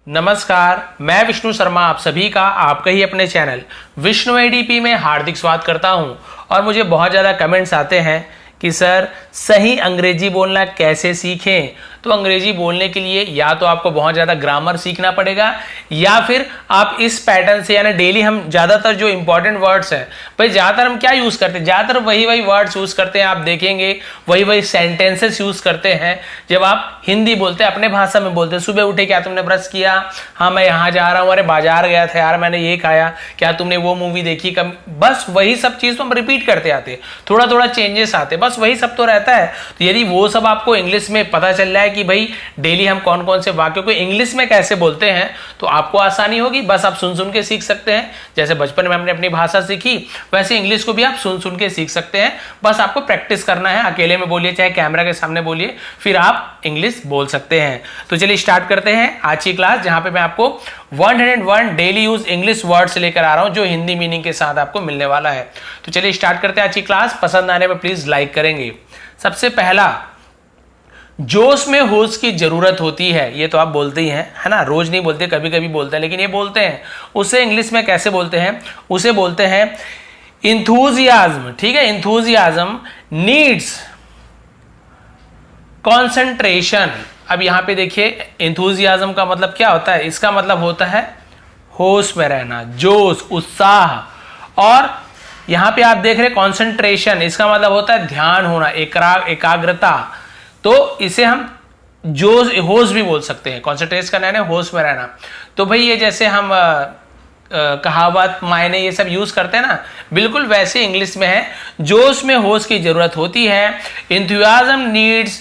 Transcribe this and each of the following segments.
नमस्कार, मैं विष्णु शर्मा आप सभी का आपका ही अपने चैनल विष्णु एडीपी में हार्दिक स्वागत करता हूं। और मुझे बहुत ज़्यादा कमेंट्स आते हैं कि सर सही अंग्रेजी बोलना कैसे सीखें। तो अंग्रेजी बोलने के लिए या तो आपको बहुत ज़्यादा ग्रामर सीखना पड़ेगा या फिर आप इस पैटर्न से, यानी डेली हम ज़्यादातर जो इंपॉर्टेंट वर्ड्स हैं, भाई ज़्यादातर हम क्या यूज़ करते हैं, ज़्यादातर वही वर्ड्स यूज़ करते हैं। आप देखेंगे वही सेंटेंसेस यूज़ करते हैं जब आप हिंदी बोलते हैं, अपने भाषा में बोलते हैं। सुबह उठे, क्या तुमने ब्रश किया? हाँ मैं यहाँ जा रहा हूँ। अरे बाजार गया था यार, मैंने ये खाया। क्या तुमने वो मूवी देखी? कब? बस वही सब चीज़ तो हम रिपीट करते आते, थोड़ा थोड़ा चेंजेस आते, बस वही सब तो रहता है। तो यदि वो सब आपको इंग्लिश में पता चल रहा है कि भाई डेली हम कौन कौन से वाक्यों को इंग्लिश में कैसे बोलते हैं, तो आपको आसानी होगी। बस आप सुन सुन के सीख सकते हैं। जैसे बचपन में हमने अपनी भाषा सीखी, वैसे इंग्लिश को भी आप सुन सुन के सीख सकते हैं। बस आपको प्रैक्टिस करना है। अकेले में बोलिए, चाहे कैमरा के सामने बोलिए, फिर आप इंग्लिश बोल सकते हैं। तो चलिए स्टार्ट करते हैं आज की क्लास, जहां पे मैं आपको 101 डेली यूज इंग्लिश वर्ड्स लेकर आ रहा हूं, जो हिंदी मीनिंग के साथ आपको मिलने वाला है। तो चलिए स्टार्ट करते हैं आज की क्लास। पसंद आने पर प्लीज लाइक करेंगे। सबसे पहला, जोश में होश की जरूरत होती है। ये तो आप बोलते ही हैं, है ना? रोज नहीं बोलते, कभी कभी बोलते हैं, लेकिन ये बोलते हैं। उसे इंग्लिश में कैसे बोलते हैं? उसे बोलते हैं इंथुजियाज्म। ठीक है, इंथुजियाज्म नीड्स कॉन्सेंट्रेशन। अब यहां पे देखिए, इंथुजियाज्म का मतलब क्या होता है? इसका मतलब होता है होश में रहना, जोश, उत्साह। और यहां पे आप देख रहे हैं कॉन्सेंट्रेशन, इसका मतलब होता है ध्यान होना, एकाग्रता। तो इसे हम जोश, होश भी बोल सकते हैं। कॉन्सेंट्रेट करना है, होश में रहना। तो भाई ये जैसे हम कहावत, मायने, ये सब यूज करते हैं ना, बिल्कुल वैसे इंग्लिश में है। जोश में होश की जरूरत होती है। Enthusiasm needs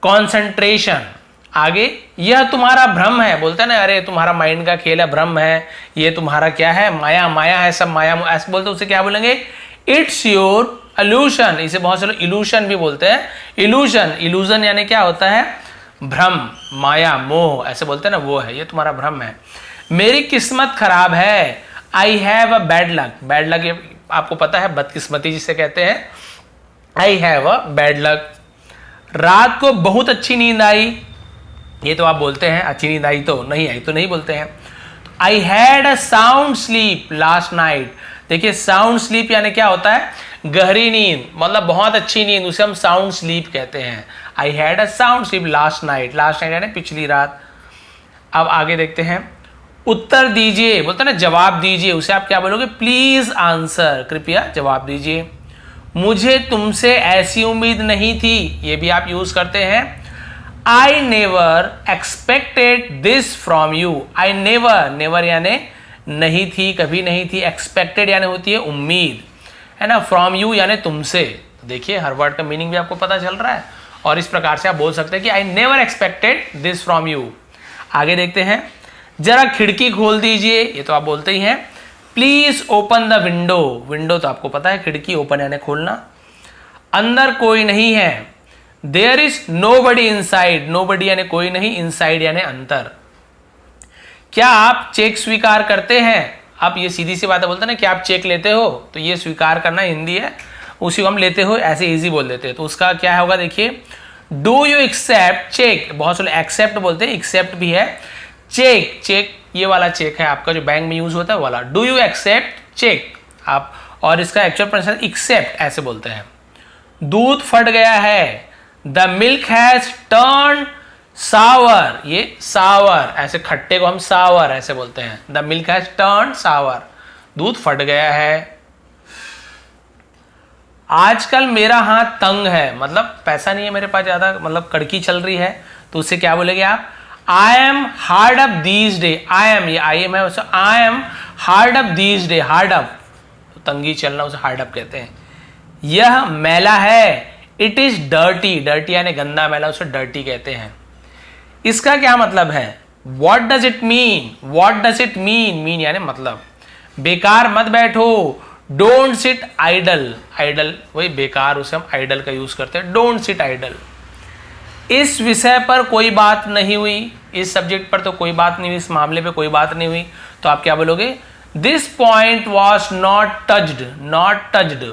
concentration. आगे, यह तुम्हारा भ्रम है। बोलते हैं ना, अरे तुम्हारा माइंड का खेल है, भ्रम है, ये तुम्हारा क्या है? माया, माया है, सब माया, ऐसे बोलते हैं। उसे क्या बोलेंगे? It's your evolution. इसे बहुत से लोग इल्यूशन भी बोलते हैं। इल्यूशन, इल्यूजन यानी क्या होता है? भ्रम, माया, मोह, ऐसे बोलते हैं ना, वो है, ये तुम्हारा भ्रम है। मेरी किस्मत खराब है। I have a bad luck. Bad luck आपको पता है, बदकिस्मती जिसे कहते हैं। I have a bad luck. रात को बहुत अच्छी नींद आई। ये तो आप बोलते हैं, अच्छी नींद आई तो नहीं आई तो नहीं बोलते हैं। I had a sound sleep last night. देखिए, साउंड स्लीप यानी क्या होता है? गहरी नींद, मतलब बहुत अच्छी नींद, उसे हम साउंड स्लीप कहते हैं। I had a sound sleep last night. Last night यानी पिछली रात। अब आगे देखते हैं, उत्तर दीजिए। बोलते हैं ना, जवाब दीजिए, उसे आप क्या बोलोगे? प्लीज आंसर, कृपया जवाब दीजिए। मुझे तुमसे ऐसी उम्मीद नहीं थी। ये भी आप यूज करते हैं। I never expected this from you. I never, never यानी नहीं थी, कभी नहीं थी। एक्सपेक्टेड यानी होती है उम्मीद, है ना? फ्रॉम यू यानी तुमसे। देखिए, हर वर्ड का मीनिंग भी आपको पता चल रहा है। और इस प्रकार से आप बोल सकते हैं कि I never expected this from you. आगे देखते हैं, जरा खिड़की खोल दीजिए। ये तो आप बोलते ही हैं। Please open the window. Window तो आपको पता है, खिड़की, ओपन यानी खोलना। अंदर कोई नहीं है। There is nobody inside. Nobody यानी कोई नहीं, इनसाइड यानी अंदर। क्या आप चेक स्वीकार करते हैं? आप ये सीधी सी बात बोलते हैं ना, कि आप चेक लेते हो, तो ये स्वीकार करना हिंदी है, उसी को हम लेते हो ऐसे इजी बोल देते हैं। तो उसका क्या होगा? देखिए, डू यू एक्सेप्ट चेक। बहुत से लोग एक्सेप्ट बोलते हैं, एक्सेप्ट भी है। चेक, चेक ये वाला चेक है आपका, जो बैंक में यूज होता है वाला। डू यू एक्सेप्ट चेक आप, और इसका एक्चुअल प्रोनाउंसिएशन एक्सेप्ट ऐसे बोलते हैं। दूध फट गया है। द मिल्क हैज टर्न सावर। ये सावर, ऐसे खट्टे को हम सावर ऐसे बोलते हैं। द मिल्क हैज टर्न सावर, दूध फट गया है। आजकल मेरा हाथ तंग है, मतलब पैसा नहीं है मेरे पास ज्यादा, मतलब कड़की चल रही है। तो उससे क्या बोलेंगे आप? I am hard up these day. I am, ये आई एम है, उसे I am hard up these day. Hard up तो तंगी चलना, उसे हार्ड अप कहते हैं। यह मैला है। It is dirty. डर्टी यानी गंदा, मैला, उसे डर्टी कहते हैं। इसका क्या मतलब है? What does it mean. What does it mean, mean यानी मतलब। बेकार मत बैठो। Don't sit idle. आइडल वही बेकार, उसे हम आइडल का यूज करते हैं। Don't sit idle. इस विषय पर कोई बात नहीं हुई। इस सब्जेक्ट पर तो कोई बात नहीं हुई, इस मामले पे कोई बात नहीं हुई। तो आप क्या बोलोगे? This point was not touched. Not touched,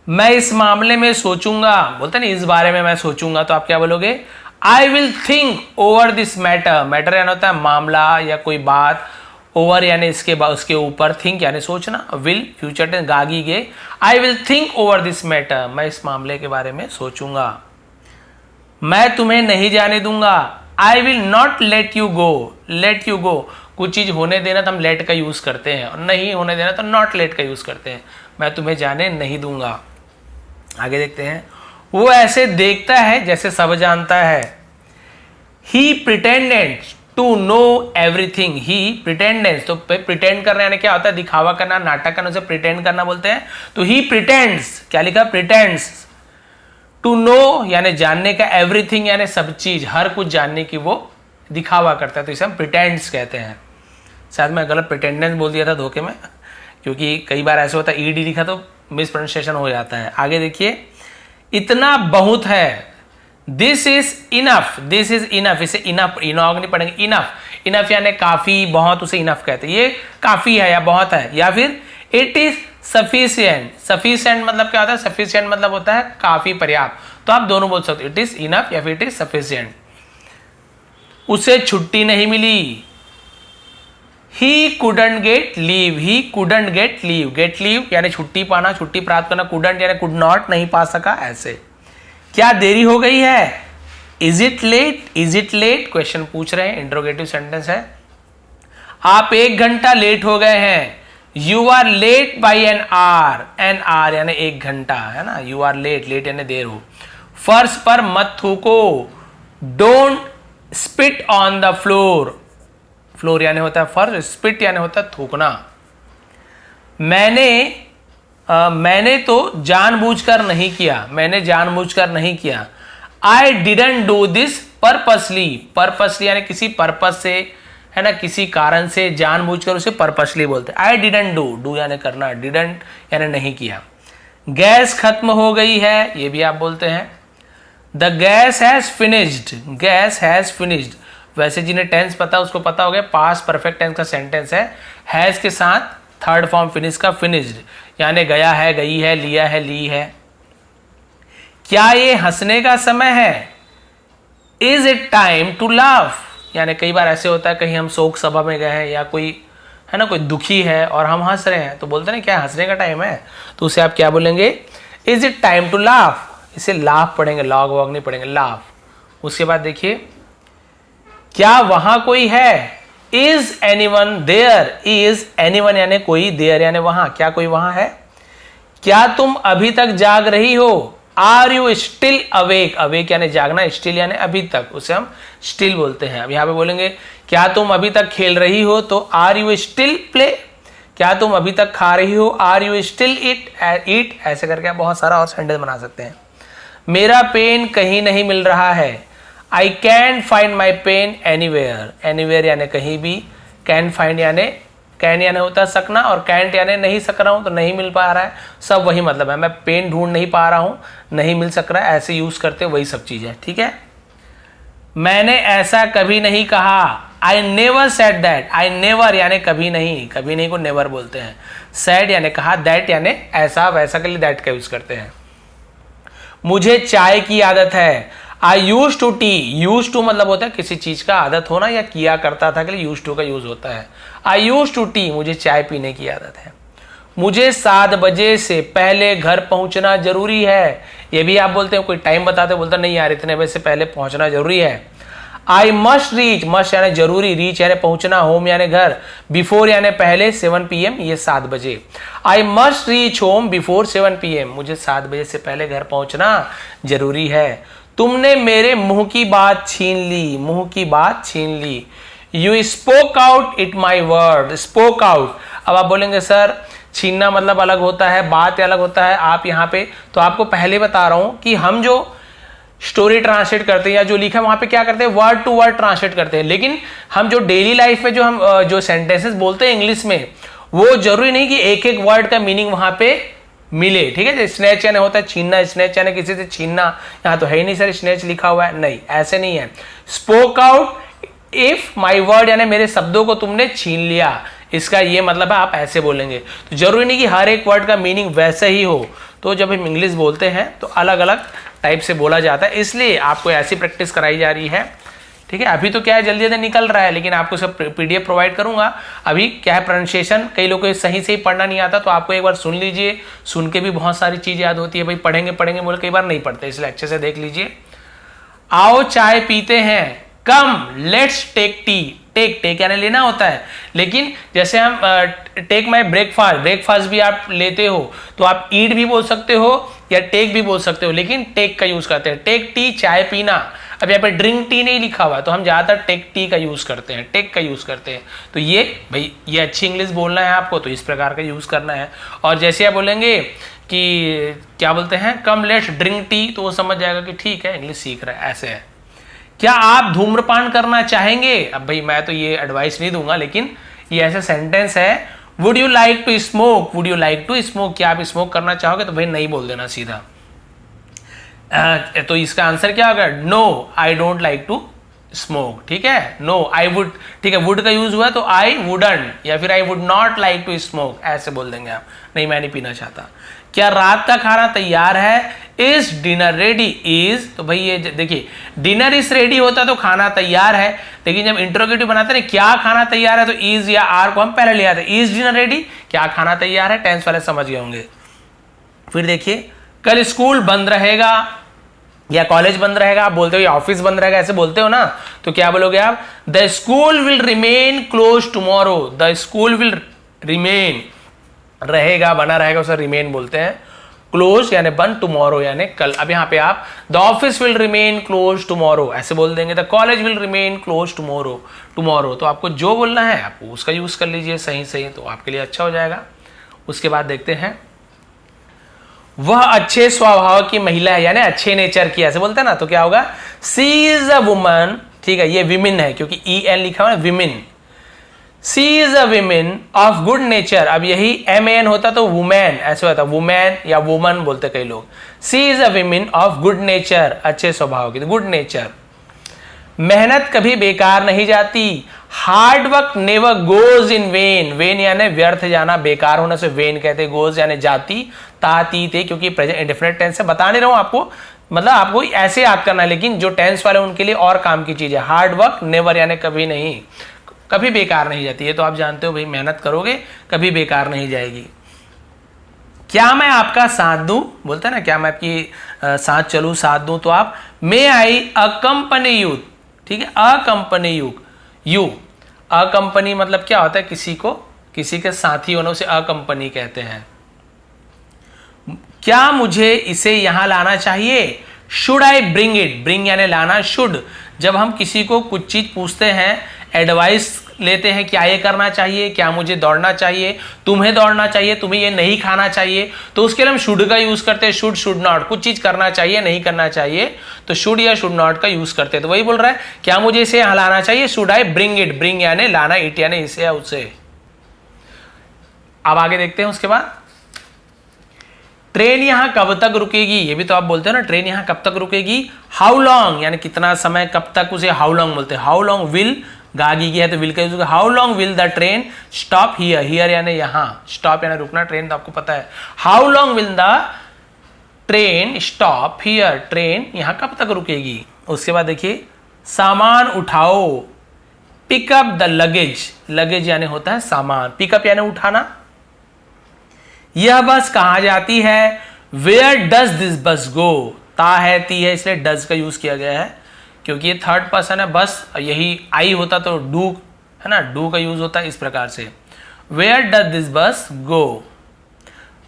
मैं इस मामले में सोचूंगा। बोलते नहीं, इस बारे में मैं सोचूंगा। तो आप क्या बोलोगे? आई will think over this matter, matter यानी होता है मामला या कोई बात, ओवर यानी इसके बाद उसके ऊपर, थिंक यानी सोचना, विल फ्यूचर टेंस गागी गे, I will think over this matter, मैं इस मामले के बारे में सोचूंगा। मैं तुम्हें नहीं जाने दूंगा, I will not let you go, let you go, कुछ चीज होने देना तो हम लेट का यूज करते हैं और नहीं होने देना तो नॉट लेट का यूज करते हैं। मैं तुम्हें जाने नहीं दूंगा। आगे देखते हैं, वो ऐसे देखता है जैसे सब जानता है। ही प्रिटेंडेड टू नो एवरीथिंग, ही प्रिटेंडेंस, तो प्रिटेंड करना यानी क्या होता है, दिखावा करना, नाटक करना, उसे प्रिटेंड करना बोलते हैं। तो ही प्रिटेंड्स, क्या लिखा, प्रिटेंड्स टू नो यानी जानने का, एवरीथिंग यानी सब चीज, हर कुछ जानने की वो दिखावा करता है, तो इसे हम प्रिटेंड्स कहते हैं। शायद मैं गलत प्रिटेंडेंस बोल दिया था धोखे में, क्योंकि कई बार ऐसा होता है ईडी लिखा तो मिस प्रोनाउंसिएशन हो जाता है। आगे देखिए, इतना बहुत है, this is enough, this is enough, इसे इनफ, इनॉग नहीं पढ़ेंगे, इनफ, इनफ यानी काफी, बहुत, उसे इनफ कहते हैं, ये काफी है या बहुत है। या फिर इट इज सफिशिएंट, सफिशिएंट मतलब क्या होता है, सफिशिएंट मतलब होता है काफी, पर्याप्त, तो आप दोनों बोल सकते हो, इट इज इनफ या फिर इट इज सफिशिएंट। उसे छुट्टी नहीं मिली, he couldn't get leave, he couldn't get leave, get leave यानी छुट्टी पाना, छुट्टी प्राप्त करना, कुडंट यानी कुड नॉट, नहीं पा सका, ऐसे। क्या देरी हो गई है, is it let, is it let, question पूछ रहे हैं, इंट्रोगेटिव सेंटेंस है। आप 1 घंटा लेट हो गए हैं, you are late by an hour, an hour यानी 1 घंटा, है ना, यू आर लेट, लेट यानी देर हो। फर्श पर मत थूको, don't spit on the floor, floor यानी होता है फर्श, स्पिट यानी होता है थूकना। मैंने तो जानबूझकर नहीं किया, मैंने जानबूझकर नहीं किया। I didn't do this purposely, purposely यानी किसी पर्पस से, है ना, किसी कारण से, जानबूझकर उसे पर्पसली बोलते हैं। आई डिडंट डू, डू यानी करना, डिडंट यानी नहीं किया। गैस खत्म हो गई है, ये भी आप बोलते हैं। The gas has finished, gas has finished, वैसे जिन्हें टेंस पता उसको पता हो गया, पास्ट परफेक्ट टेंस का सेंटेंस है, हैज के साथ थर्ड फॉर्म फिनिश का, फिनिश्ड यानी गया है, गई है, लिया है, ली है। क्या ये हंसने का समय है, is it time to laugh, यानी कई बार ऐसे होता है कहीं हम शोक सभा में गए हैं या कोई, है ना, कोई दुखी है और हम हंस रहे हैं, तो बोलते हैं क्या हंसने का टाइम है, तो उसे आप क्या बोलेंगे, is it time to laugh, इसे लाफ पढ़ेंगे, लॉग वॉग नहीं पढ़ेंगे, लाफ। उसके बाद देखिए, क्या वहां कोई है, is anyone there, is anyone यानी कोई, देयर यानी वहां, क्या कोई वहां है। क्या तुम अभी तक जाग रही हो, are you still awake, awake यानी जागना, स्टिल यानी अभी तक, उसे हम स्टिल बोलते हैं। अब यहां पे बोलेंगे क्या तुम अभी तक खेल रही हो, तो आर यू स्टिल प्ले, क्या तुम अभी तक खा रही हो, आर यू स्टिल ईट, ऐसे करके आप बहुत सारा और सेंटेंस बना सकते हैं। मेरा पेन कहीं नहीं मिल रहा है, I can find my pen anywhere, anywhere यानी कहीं भी, कैन फाइंड यानी, कैन यानी होता है सकना और कैंट यानी नहीं सक रहा हूं, तो नहीं मिल पा रहा है, सब वही मतलब है, मैं पेन ढूंढ नहीं पा रहा हूं, नहीं मिल सक रहा है, ऐसे यूज करते वही सब चीज है, ठीक है। मैंने ऐसा कभी नहीं कहा, I never said that, I never यानी कभी नहीं, कभी नहीं को नेवर बोलते हैं। सेड यानी कहा, दैट यानी ऐसा वैसा के लिए दैट का यूज करते हैं। मुझे चाय की आदत है, I use to tea, use to मतलब होता है किसी चीज का आदत होना या किया करता था के लिए यूज टू का यूज होता है। आई यूज टू टी, मुझे चाय पीने की आदत है। मुझे 7 बजे से पहले घर पहुंचना जरूरी है, ये भी आप बोलते हैं, कोई टाइम बताते बोलते नहीं यार इतने बजे से पहले पहुंचना जरूरी है। आई मस्ट रीच, मस्ट यानी जरूरी, रीच यानी पहुंचना, होम यानी घर, बिफोर यानी पहले, 7 PM ये 7 बजे। I must reach home before 7 PM, मुझे 7 बजे से पहले घर पहुंचना जरूरी है। तुमने मेरे मुंह की बात छीन ली, मुंह की बात छीन ली। You spoke out it my word, spoke out, अब आप बोलेंगे सर छीनना मतलब अलग होता है, बात अलग होता है, आप यहाँ पे, तो आपको पहले बता रहा हूं कि हम जो स्टोरी ट्रांसलेट करते हैं या जो लिखा है वहां पे क्या करते हैं, वर्ड टू वर्ड ट्रांसलेट करते हैं, लेकिन हम जो डेली लाइफ में जो हम जो सेंटेंसेस बोलते हैं इंग्लिश में, वो जरूरी नहीं कि एक एक वर्ड का मीनिंग वहां पे मिले, ठीक है। स्नैच यानी होता है छीनना, स्नैच यानी किसी से छीनना, यहाँ तो है ही नहीं सर स्नैच लिखा हुआ है, नहीं ऐसे नहीं है। Spoke out if my word यानी मेरे शब्दों को तुमने छीन लिया, इसका ये मतलब है आप ऐसे बोलेंगे, तो जरूरी नहीं कि हर एक वर्ड का मीनिंग वैसे ही हो, तो जब हम इंग्लिश बोलते हैं तो अलग अलग टाइप से बोला जाता है, इसलिए आपको ऐसी प्रैक्टिस कराई जा रही है। ठीक है, अभी तो क्या है जल्दी जल्दी निकल रहा है, लेकिन आपको सब PDF प्रोवाइड करूंगा। अभी क्या है प्रोनाउंसिएशन कई लोगों को सही से ही पढ़ना नहीं आता, तो आपको एक बार सुन लीजिए, सुन के भी बहुत सारी चीज याद होती है। भाई पढ़ेंगे पढ़ेंगे बोले कई बार नहीं पढ़ते, इसलिए अच्छे से देख लीजिए। आओ चाय पीते हैं, come let's take tea. Take यानी लेना होता है, लेकिन जैसे हम टेक माई ब्रेकफास्ट भी आप लेते हो तो आप ईट भी बोल सकते हो या टेक भी बोल सकते हो, लेकिन टेक का यूज करते हैं। टेक टी चाय पीना, अब यहाँ पे ड्रिंक टी नहीं लिखा हुआ, तो हम ज्यादातर टेक टी का यूज करते हैं, टेक का यूज करते हैं। तो ये भाई ये अच्छी इंग्लिश बोलना है आपको, तो इस प्रकार का यूज करना है। और जैसे आप बोलेंगे कि क्या बोलते हैं कम लेट्स ड्रिंक टी, तो वो समझ जाएगा कि ठीक है इंग्लिश सीख रहा है, ऐसे है। क्या आप धूम्रपान करना चाहेंगे? अब भाई मैं तो ये एडवाइस नहीं दूंगा, लेकिन ये ऐसा सेंटेंस है, would you like to smoke, would you like to smoke, क्या आप स्मोक करना चाहोगे? तो भाई नहीं बोल देना सीधा। तो इसका आंसर क्या होगा? No I don't like to smoke. ठीक है, नो आई वुड, ठीक है वुड का यूज हुआ तो आई वुडंट या फिर I would not like to smoke, ऐसे बोल देंगे आप, नहीं मैं नहीं पीना चाहता। क्या रात का खाना तैयार है? Is dinner ready? इज, तो भाई ये देखिए डिनर इज रेडी होता तो खाना तैयार है, लेकिन जब इंट्रोगेटिव बनाते हैं क्या खाना तैयार है, तो इज या आर को हम पहले ले आते हैं। इज डिनर रेडी, क्या खाना तैयार है, टेंस वाले समझ गए होंगे। फिर देखिए कल स्कूल बंद रहेगा या कॉलेज बंद रहेगा, आप बोलते हो या ऑफिस बंद रहेगा, ऐसे बोलते हो ना, तो क्या बोलोगे आप? The school will remain close tomorrow. The school will remain, रहेगा बना रहेगा उसे रिमेन बोलते हैं, क्लोज यानी बंद, टुमारो यानी कल। अब यहाँ पे आप the office will remain close tomorrow ऐसे बोल देंगे, the college will remain close tomorrow. तो आपको जो बोलना है आप उसका यूज कर लीजिए सही, तो आपके लिए अच्छा हो जाएगा। उसके बाद देखते हैं, वह अच्छे स्वभाव की महिला है, यानी अच्छे नेचर की, ऐसे बोलते हैं ना, तो क्या होगा? सी इज अ वुमन। ठीक है, ये विमेन है क्योंकि EN लिखा हुआ है women. She is a women of good nature, अब यही MAN होता तो वुमेन ऐसे होता, वुमेन या वुमन बोलते कई लोग। She is a women of good nature, अच्छे स्वभाव की, गुड नेचर। मेहनत कभी बेकार नहीं जाती, hard work never goes in when. When यानी व्यर्थ जाना, बेकार होने से वेन कहते, गोज यानी जाती, ताती थे, क्योंकि प्रेजेंट इंडेफिनिट टेंस से बता नहीं रहा हूं आपको, मतलब आपको ऐसे याद करना है, लेकिन जो टेंस वाले उनके लिए और काम की चीज है। हार्ड वर्क नेवर यानी कभी नहीं, कभी बेकार नहीं जाती है, तो आप जानते हो भाई मेहनत करोगे कभी बेकार नहीं जाएगी। क्या मैं आपका साथ दूं, बोलते हैं ना क्या मैं आपकी साथ चलूं, साथ दूं, तो आप मे आई अकंपनी यू। ठीक है, अकंपनी यू, अकंपनी मतलब क्या होता है? किसी को, किसी के साथी होने से अकंपनी कहते हैं। क्या मुझे इसे यहां लाना चाहिए? Should I bring it, bring यानी लाना, शुड जब हम किसी को कुछ चीज पूछते हैं, एडवाइस लेते हैं, क्या ये करना चाहिए, क्या मुझे दौड़ना चाहिए, तुम्हें दौड़ना चाहिए, तुम्हें ये नहीं खाना चाहिए, तो उसके लिए हम शुड का यूज करते हैं। शुड, शुड नॉट, कुछ चीज करना चाहिए नहीं करना चाहिए, तो शुड या शुड नॉट का यूज करते हैं। तो वही बोल रहा है, क्या मुझे इसे यहां लाना चाहिए? Should I bring it, bring यानी लाना, इट यानी इसे या उसे। अब आगे देखते हैं उसके बाद, ट्रेन यहां कब तक रुकेगी, ये भी तो आप बोलते हो ना, ट्रेन यहां कब तक रुकेगी। हाउ लॉन्ग यानी कितना समय, कब तक, उसे हाउ लॉन्ग बोलते हैं। हाउ लॉन्ग विल, गागी की है तो विल का यूज होगा। How long will the train stop here, here यानी यहां, स्टॉप यानी रुकना, ट्रेन तो आपको पता है। How long will the train stop here, train यहां कब तक रुकेगी। उसके बाद देखिए, सामान उठाओ, पिकअप द लगेज, लगेज यानी होता है सामान, पिकअप यानी उठाना। यह बस कहां जाती है? वेयर डज दिस बस गो, ता है ती है इसलिए डज का यूज किया गया है, क्योंकि ये थर्ड पर्सन है, बस यही आई होता तो डू है ना, डू का यूज होता है इस प्रकार से। वेयर डज दिस बस गो।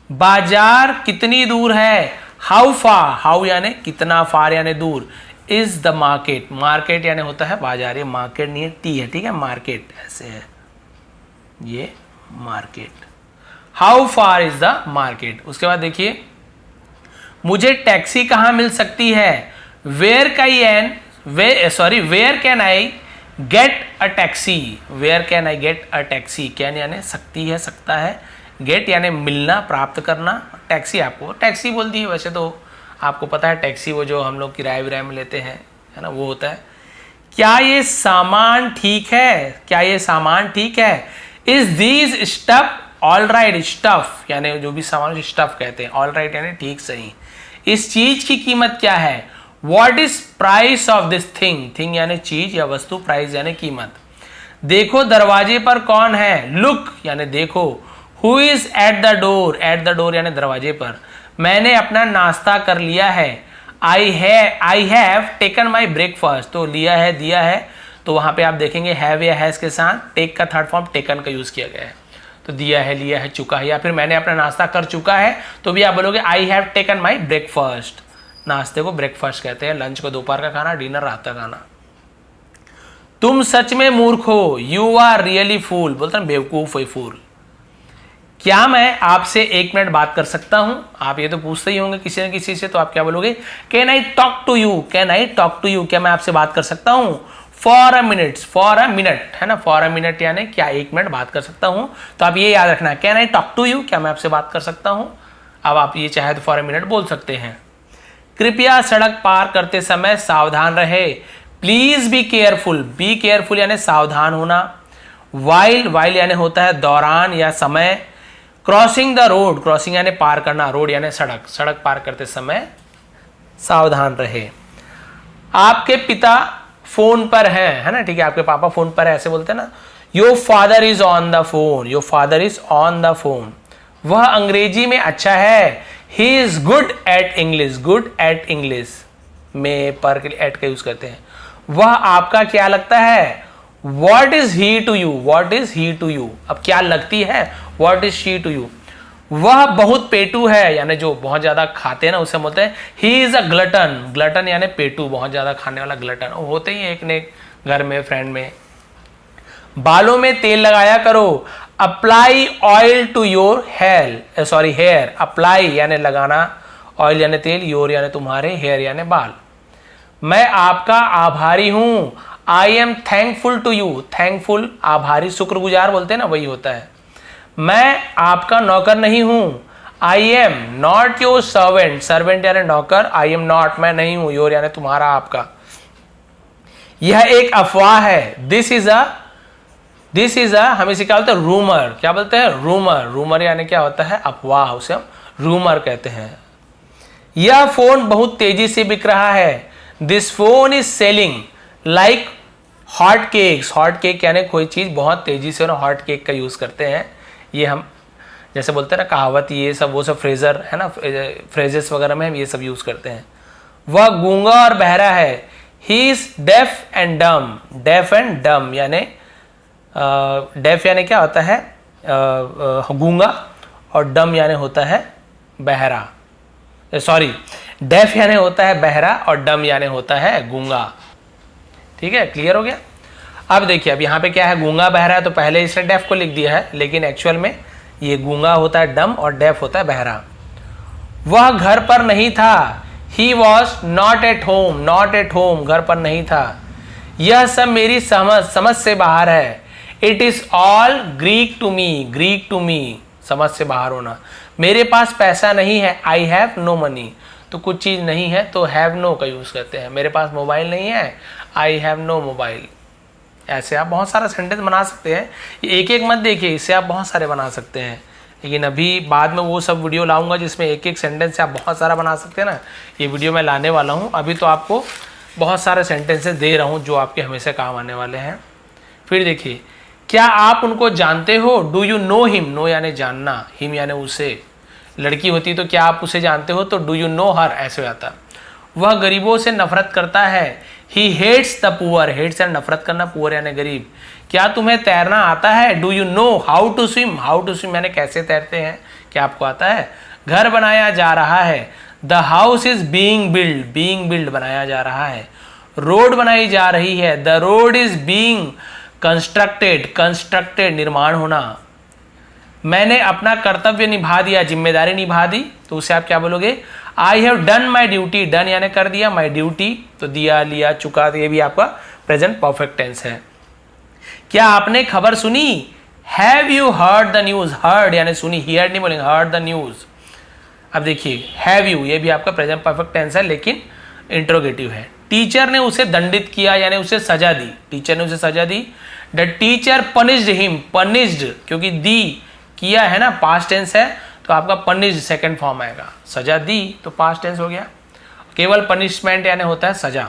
बाजार कितनी दूर है? हाउ फार, हाउ यानी कितना, फार यानी दूर, इज द मार्केट, मार्केट यानी होता है बाजार, ये मार्केट नहीं है, टी है, ठीक है, मार्केट ऐसे है, ये market. How far is the market. उसके बाद देखिए, मुझे टैक्सी कहां मिल सकती है? Where can I get a taxi, where can I get a taxi, can यानी सकती है, सकता है, गेट यानी मिलना, प्राप्त करना, टैक्सी आपको टैक्सी बोल दी है, वैसे तो आपको पता है टैक्सी वो जो हम लोग किराए विराए में लेते हैं, है ना, वो होता है। क्या ये सामान ठीक है, क्या ये सामान ठीक है? Is these stuff all right stuff यानी जो भी सामान स्टफ कहते हैं, ऑल राइट यानी ठीक सही। इस चीज की कीमत क्या है? What is price of this thing, thing यानी चीज या वस्तु, प्राइस यानी कीमत। देखो दरवाजे पर कौन है, लुक यानी देखो। Who is at the door, at the door यानी दरवाजे पर। मैंने अपना नाश्ता कर लिया है। I have taken my breakfast, तो लिया है दिया है, तो वहां पे आप देखेंगे हैव या हैज के साथ टेक का थर्ड फॉर्म टेकन का यूज किया गया है। तो दिया है, लिया है, चुका है, या फिर मैंने अपना नाश्ता कर चुका है तो भी आप बोलोगे I have taken my breakfast. नाश्ते को ब्रेकफास्ट कहते हैं, लंच को दोपहर का खाना, डिनर रात का खाना। तुम सच में मूर्ख हो, यू आर रियली फूल, बोलते हैं बेवकूफ है, फूल। क्या मैं आपसे 1 मिनट बात कर सकता हूं? आप ये तो पूछते ही होंगे किसी न किसी से, तो आप क्या बोलोगे? Can I talk to you, can I talk to you, क्या मैं आपसे बात कर सकता हूं? For a minute, for a minute है ना, फॉर अ मिनट यानी क्या 1 मिनट बात कर सकता हूं। तो आप ये याद रखना, can I talk to you, क्या मैं आपसे बात कर सकता हूं। अब आप ये चाहे तो फॉर अ मिनट बोल सकते हैं। कृपया सड़क पार करते समय सावधान रहे। Please be careful, be careful यानी सावधान होना। वाइल, वाइल यानी होता है दौरान या समय। क्रॉसिंग द रोड, क्रॉसिंग यानी पार करना, रोड यानी सड़क, सड़क पार करते समय सावधान रहे। आपके पिता फोन पर है ना, ठीक है, आपके पापा फोन पर है ऐसे बोलते हैं ना। Your father is on the phone, your father is on the phone. वह अंग्रेजी में अच्छा है। He is good at English, good at English में पर के लिए एट का यूज करते हैं। वह आपका क्या लगता है? What is he to you, what is he to you, अब क्या लगती है, what is she to you. वह बहुत पेटू है, यानी जो बहुत ज्यादा खाते हैं ना उसे बोलते हैं he is a glutton, glutton यानी पेटू, बहुत ज्यादा खाने वाला ग्लटन। होते ही एक ने घर में, फ्रेंड में। बालों में तेल लगाया करो। Apply oil to your hair, sorry hair, apply यानी लगाना, ऑयल यानी तेल, योर यानी तुम्हारे, हेयर यानी बाल। मैं आपका आभारी हूं। I am thankful to you, thankful आभारी, शुक्रगुजार बोलते हैं ना, वही होता है। मैं आपका नौकर नहीं हूं। I am not your servant, servant यानी नौकर, आई एम नॉट मैं नहीं हूं, योर यानी तुम्हारा, आपका। यह एक अफवाह है। दिस इज अ हम इसे क्या बोलते हैं? रूमर, क्या बोलते हैं? रूमर, रूमर यानी क्या होता है? अफवाह, उसे हम रूमर कहते हैं। यह फोन बहुत तेजी से बिक रहा है। This phone is selling like hot cakes, hot cake यानी कोई चीज बहुत तेजी से, ना हॉट केक का यूज करते हैं। ये हम जैसे बोलते हैं ना कहावत, ये सब वो सब फ्रेजर है ना, फ्रेजेस वगैरह में हम ये सब यूज करते हैं। वह गूंगा और बहरा है। ही इज डेफ एंड डम, डेफ एंड डम यानी डेफ यानी क्या होता है? गूंगा, और डम यानी होता है बहरा, सॉरी डेफ यानी होता है बहरा और डम यानी होता है गूंगा। ठीक है, क्लियर हो गया। अब देखिए, अब यहाँ पे क्या है? गूंगा बहरा है, तो पहले इसने डेफ को लिख दिया है, लेकिन एक्चुअल में ये गूंगा होता है डम और डेफ होता है बहरा। वह घर पर नहीं था। He was not at home, not at home घर पर नहीं था। यह सब मेरी समझ से बाहर है। It is all Greek to me, Greek to me समझ से बाहर होना। मेरे पास पैसा नहीं है। आई हैव नो मनी, तो कुछ चीज नहीं है तो हैव नो का यूज करते हैं। मेरे पास मोबाइल नहीं है, आई हैव नो मोबाइल। ऐसे आप बहुत सारा सेंटेंस बना सकते हैं। एक एक मत देखिए, इससे आप बहुत सारे बना सकते हैं, लेकिन अभी बाद में वो सब वीडियो लाऊंगा जिसमें एक एक सेंटेंस से आप बहुत सारा बना सकते हैं ना, ये वीडियो मैं लाने वाला हूँ। अभी तो आपको बहुत सारे सेंटेंसेस दे रहा हूँ जो आपके हमेशा काम आने वाले हैं। फिर देखिए, क्या आप उनको जानते हो? Do you know him, know यानी जानना, हिम यानी उसे। लड़की होती तो क्या आप उसे जानते हो? तो डू यू नो हर ऐसे हो जाता। वह गरीबों से नफरत करता है। He hates the poor, hates यानी नफरत करना, पुअर यानी गरीब। क्या तुम्हें तैरना आता है? Do you know how to swim, how to swim यानी कैसे तैरते हैं, क्या आपको आता है? घर बनाया जा रहा है। The house is being build, being build बनाया जा रहा है। रोड बनाई जा रही है। The road is being constructed, constructed निर्माण होना। मैंने अपना कर्तव्य निभा दिया, जिम्मेदारी निभा दी, तो उसे आप क्या बोलोगे? I have done my duty, done यानी कर दिया, माई ड्यूटी तो दिया, लिया, चुका, तो ये भी आपका प्रेजेंट परफेक्ट टेंस है। क्या आपने खबर सुनी? Have you heard the news, heard यानी सुनी, हियर नहीं बोलेंगे, हर्ड द न्यूज। अब देखिए, हैव यू ये भी आपका प्रेजेंट परफेक्ट टेंस है, लेकिन इंट्रोगेटिव है। टीचर ने उसे दंडित किया यानी उसे सजा दी, टीचर ने उसे सजा दी। The teacher punished him, punished क्योंकि दी किया है ना, पास्ट टेंस है, तो आपका पनिश सेकंड फॉर्म आएगा। सजा दी तो पास्ट टेंस हो गया। केवल पनिशमेंट यानी होता है सजा।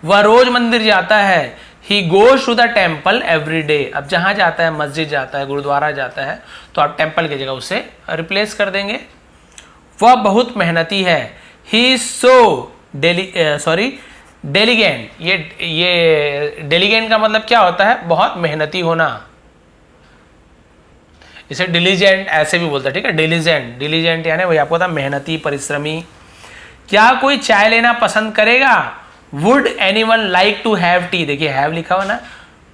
वह रोज मंदिर जाता है, he goes to the temple every day. अब जहां जाता है, मस्जिद जाता है, गुरुद्वारा जाता है, तो आप टेम्पल की जगह उसे रिप्लेस कर देंगे। वह बहुत मेहनती है, ही इज सो डेलीगेंट। ये डेलीगेंट का मतलब क्या होता है, बहुत मेहनती होना। इसे डिलीजेंट ऐसे भी बोलता है, ठीक है, डिलीजेंट यानी वही आपको होता मेहनती, परिश्रमी। क्या कोई चाय लेना पसंद करेगा, would anyone like to have tea. देखिए हैव लिखा हुआ ना,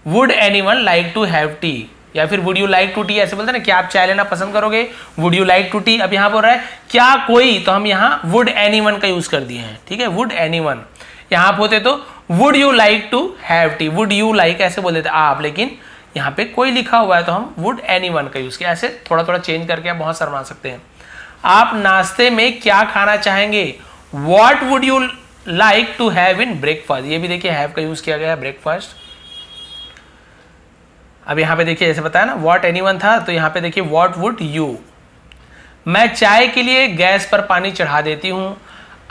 would anyone like to have tea, या फिर would you like to tea ऐसे बोलते हैं ना, क्या आप चाय लेना पसंद करोगे, would you like to tea. अब यहां बोल रहा है क्या कोई, तो हम यहाँ वुड एनीवन का यूज कर दिए हैं, ठीक है, वुड एनीवन। यहां आप होते तो would you like to have tea, would you like ऐसे बोल देते आप, लेकिन यहाँ पे कोई लिखा हुआ है तो हम वुड एनीवन का यूज किया। ऐसे थोड़ा थोड़ा चेंज करके आप बहुत सारा बना सकते हैं। आप नाश्ते में क्या खाना चाहेंगे, what would you like to have in breakfast. ये भी देखिए हैव का यूज किया गया है, ब्रेकफास्ट। अब यहाँ पे देखिए ऐसे बताया ना, व्हाट एनीवन था, तो यहाँ पे देखिए व्हाट वुड यू। मैं चाय के लिए गैस पर पानी चढ़ा देती हूँ,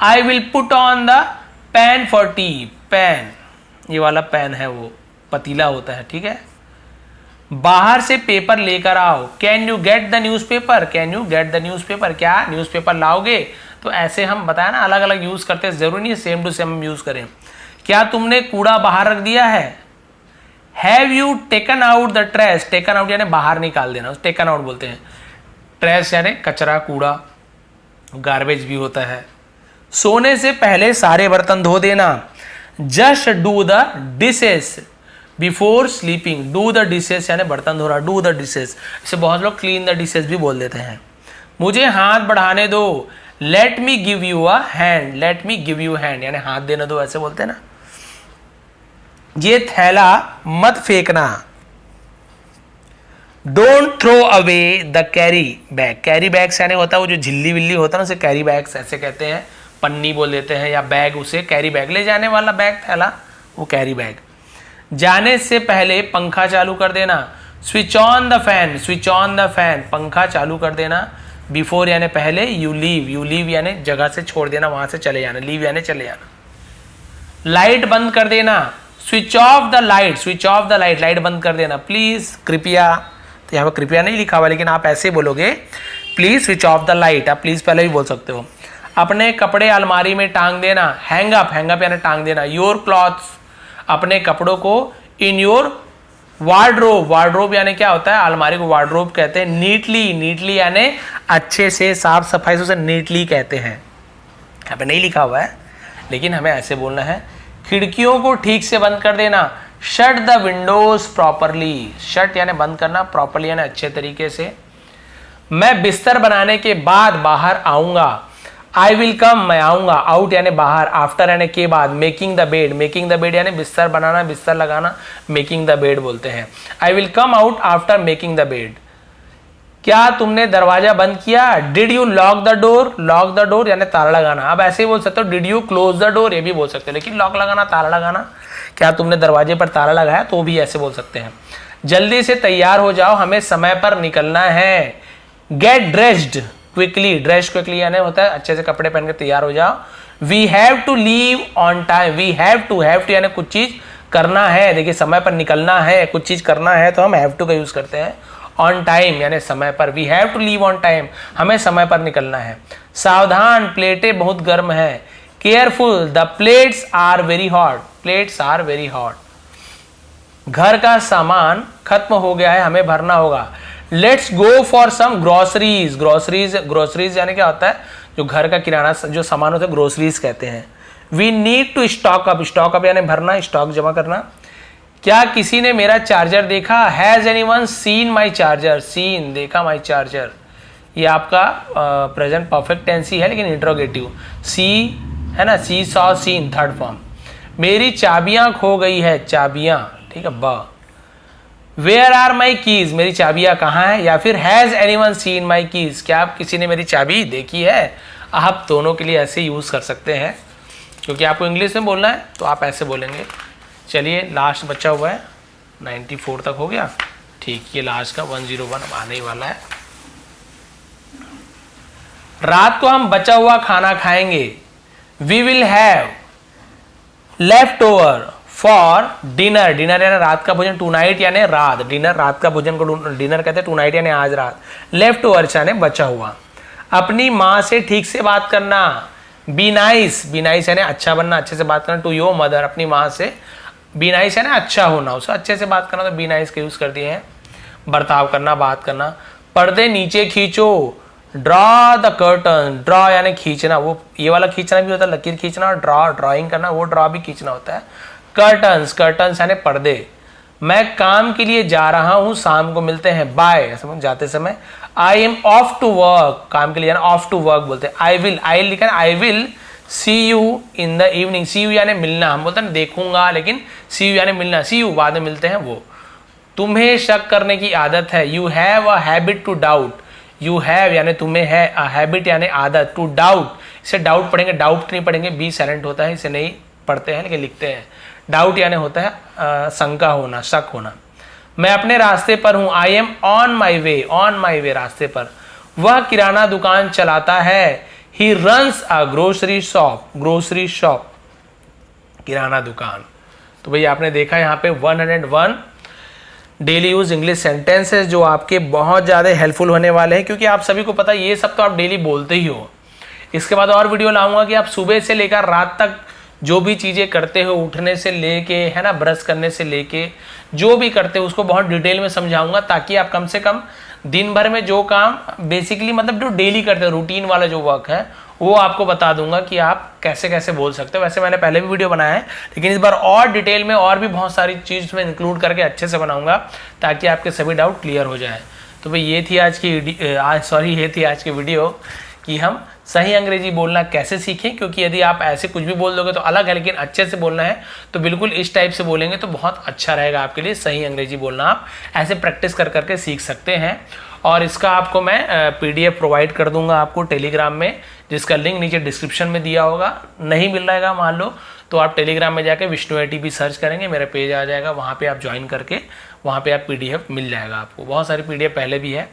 I will put on the pan for T. Pan, ये वाला पैन है, वो पतीला होता है, ठीक है। बाहर से पेपर लेकर आओ, can you get the newspaper, can you get the newspaper, क्या न्यूज़पेपर लाओगे। तो ऐसे हम बताया ना, अलग अलग यूज करते हैं, जरूरी नहीं सेम टू सेम हम यूज करें। क्या तुमने कूड़ा बाहर रख दिया है, have you taken out the trash. Taken out यानी बाहर निकाल देना, टेकन आउट बोलते हैं। ट्रैश यानी कचरा, कूड़ा, गार्बेज भी होता है। सोने से पहले सारे बर्तन धो देना, just do the dishes before sleeping. Do the dishes यानी बर्तन धो रहा, डू द डिशेस। इसे बहुत लोग क्लीन द डिशेस भी बोल देते हैं। मुझे हाथ बढ़ाने दो, let me give you a hand, let me give you hand यानी हाथ देने दो, ऐसे बोलते हैं ना। ये थैला मत फेंकना, don't throw away the carry bag. Carry bags यानी होता है वो जो झिल्ली विल्ली होता है ना, उसे कैरी बैग्स ऐसे कहते हैं, पन्नी बोल देते हैं, या बैग उसे कैरी बैग, ले जाने वाला बैग, थैला, वो कैरी बैग। जाने से पहले पंखा चालू कर देना, switch on the fan, switch on the fan, पंखा चालू कर देना। बिफोर यानी पहले, यू लीव यानी जगह से छोड़ देना, वहां से चले जाना, लीव यानी चले जाना। लाइट बंद कर देना, switch off the light, switch off the light, light बंद कर देना, प्लीज, कृपया। तो यहाँ पर कृपया नहीं लिखा हुआ, लेकिन आप ऐसे बोलोगे, please switch off the light, आप प्लीज पहले भी बोल सकते हो। अपने कपड़े अलमारी में टांग देना, हैंग अप, हैंग अप यानी टांग देना। योर क्लॉथ्स, अपने कपड़ों को इन योर वार्डरोब, वार्डरोब यानी क्या होता है, अलमारी को वार्डरोब कहते हैं। नीटली, नीटली यानी अच्छे से, साफ सफाई से, उसे नीटली कहते हैं। यहाँ पे नहीं लिखा हुआ है, लेकिन हमें ऐसे बोलना है। खिड़कियों को ठीक से बंद कर देना, shut the Windows properly, shut यानी बंद करना, प्रॉपरली यानी अच्छे तरीके से। मैं बिस्तर बनाने के बाद बाहर आऊंगा, आई विल कम, मैं आऊंगा, आउट यानी बाहर, आफ्टर यानी के बाद, making the bed, making the bed यानी बिस्तर बनाना, बिस्तर लगाना, मेकिंग द बेड बोलते हैं। I will come out after making the bed. क्या तुमने दरवाजा बंद किया, did you lock the door, lock the door यानी ताला लगाना। अब ऐसे ही बोल सकते हो, did you close the door, ये भी बोल सकते हो, लेकिन लॉक लगाना, ताला लगाना, क्या तुमने दरवाजे पर ताला लगाया, तो भी ऐसे बोल सकते हैं। जल्दी से तैयार हो जाओ, हमें समय पर निकलना है। Get dressed quickly, dress quickly यानी होता है अच्छे से कपड़े पहन के तैयार हो जाओ। We have to leave on time, we have to यानी कुछ चीज करना है। देखिए समय पर निकलना है, कुछ चीज करना है, तो हम हैव टू का यूज करते हैं। ऑन टाइम यानी समय पर, we have to leave on time, हमें समय पर निकलना है। सावधान, प्लेटें बहुत गर्म है। Careful, the plates are very hot, plates are very hot. घर का सामान खत्म हो गया है, हमें भरना होगा। Let's go for some groceries, groceries, groceries यानी क्या होता है, जो घर का किराना जो सामान होता है, ग्रोसरीज कहते हैं। We need to stock up, stock up यानी भरना, स्टॉक जमा करना। क्या किसी ने मेरा चार्जर देखा, has anyone seen my charger, seen देखा माई चार्जर। ये आपका प्रेजेंट परफेक्ट टेंस ही है, लेकिन इंट्रोगेटिव, सी है ना, सी सॉ सीन, थर्ड फॉर्म। मेरी चाबियां खो गई है, चाबियां, ठीक है, ब। वेयर आर माई कीज, मेरी चाबियां कहाँ है, या फिर has anyone seen my keys, क्या आप किसी ने मेरी चाबी देखी है। आप दोनों के लिए ऐसे यूज कर सकते हैं, क्योंकि आपको इंग्लिश में बोलना है तो आप ऐसे बोलेंगे। चलिए लास्ट बचा हुआ है, 94 तक हो गया, ठीक, ये लास्ट का 101 अब आने ही वाला है। रात को हम बचा हुआ खाना खाएंगे। We will have left over for dinner. Dinner यानी रात का भोजन, टू नाइट यानी रात, डिनर रात का भोजन को डिनर कहते हैं, टू नाइट यानी आज रात। लेफ्ट ओवर यानी बचा हुआ। अपनी माँ से ठीक से बात करना। बी नाइस, बी नाइस यानी अच्छा बनना, अच्छे से बात करना। टू योर मदर, अपनी माँ से। बी नाइस यानी अच्छा होना, उसे अच्छे से बात करना, तो बी नाइस का यूज कर दिए हैं। बर्ताव करना, बात करना। पर्दे नीचे खींचो। ड्रॉ द कर्टन, ड्रॉ यानी खींचना, वो ये वाला खींचना भी होता है, लकीर खींचना, और ड्रॉ ड्राइंग करना, वो ड्रॉ भी खींचना होता है। कर्टन्स, कर्टन्स यानी पर्दे। मैं काम के लिए जा रहा हूँ, शाम को मिलते हैं, बाय, जाते समय। I am off to work, काम के लिए जाना, ऑफ टू वर्क बोलते हैं। आई विल, आई लिखा है, I will see you in the evening. See you यानी मिलना, हम बोलते हैं देखूंगा, लेकिन सी यू यानी मिलना, सी यू बाद में मिलते हैं वो। तुम्हें शक करने की आदत है। You have a habit to doubt. You have यानी तुम्हें है, अ हैबिट यानी आदत, टू डाउट, इसे डाउट पढ़ेंगे, डाउट नहीं पढ़ेंगे, बी साइलेंट होता है, इसे नहीं पढ़ते हैं लेकिन लिखते हैं। डाउट यानी होता है शंका होना, शक होना। मैं अपने रास्ते पर हूं। I am on my way, on my way रास्ते पर। वह किराना दुकान चलाता है। He runs a grocery shop, grocery shop किराना दुकान। तो भैया आपने देखा यहाँ पे 101 डेली यूज इंग्लिश सेंटेंसेस जो आपके बहुत ज़्यादा हेल्पफुल होने वाले हैं, क्योंकि आप सभी को पता है ये सब तो आप डेली बोलते ही हो। इसके बाद और वीडियो लाऊंगा कि आप सुबह से लेकर रात तक जो भी चीज़ें करते हो, उठने से लेके, है ना, ब्रश करने से लेके, जो भी करते हो उसको बहुत डिटेल में समझाऊंगा, ताकि आप कम से कम दिन भर में जो काम बेसिकली मतलब जो डेली करते हो, रूटीन वाला जो वर्क है, वो आपको बता दूंगा कि आप कैसे कैसे बोल सकते हो। वैसे मैंने पहले भी वीडियो बनाया है, लेकिन इस बार और डिटेल में और भी बहुत सारी चीज़ में इंक्लूड करके अच्छे से बनाऊंगा, ताकि आपके सभी डाउट क्लियर हो जाए। तो भाई ये थी आज की वीडियो कि हम सही अंग्रेजी बोलना कैसे सीखें, क्योंकि यदि आप ऐसे कुछ भी बोल दोगे तो अलग है, लेकिन अच्छे से बोलना है तो बिल्कुल इस टाइप से बोलेंगे तो बहुत अच्छा रहेगा आपके लिए। सही अंग्रेजी बोलना आप ऐसे प्रैक्टिस कर करके सीख सकते हैं। और इसका आपको मैं PDF प्रोवाइड कर दूंगा आपको टेलीग्राम में, जिसका लिंक नीचे डिस्क्रिप्शन में दिया होगा। नहीं मिल रहेगा मान लो, तो आप टेलीग्राम में जाके विष्णु ATP सर्च करेंगे, मेरा पेज आ जाएगा, वहाँ पे आप ज्वाइन करके वहाँ पे आप PDF मिल जाएगा आपको। बहुत सारी PDF पहले भी है।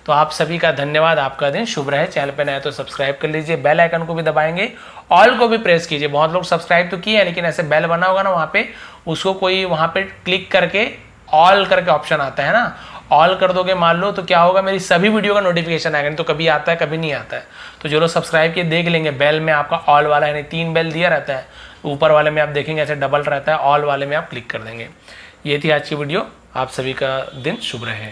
तो आप सभी का धन्यवाद, आपका दिन शुभ रहे। चैनल पे नए तो सब्सक्राइब कर लीजिए, बेल आइकन को भी दबाएंगे, ऑल को भी प्रेस कीजिए। बहुत लोग सब्सक्राइब तो किए हैं, लेकिन ऐसे बेल बना होगा ना वहाँ पे, उसको कोई वहाँ पे क्लिक करके ऑल करके ऑप्शन आता है ना, ऑल कर दोगे मान लो, तो क्या होगा, मेरी सभी वीडियो का नोटिफिकेशन आएगा। नहीं तो कभी आता है कभी नहीं आता है। तो जो लोग सब्सक्राइब किए देख लेंगे, बेल में आपका ऑल वाला यानी 3 बेल दिया रहता है, ऊपर वाले में आप देखेंगे ऐसे डबल रहता है, ऑल वाले में आप क्लिक कर देंगे। ये थी आज की वीडियो। आप सभी का दिन शुभ रहे।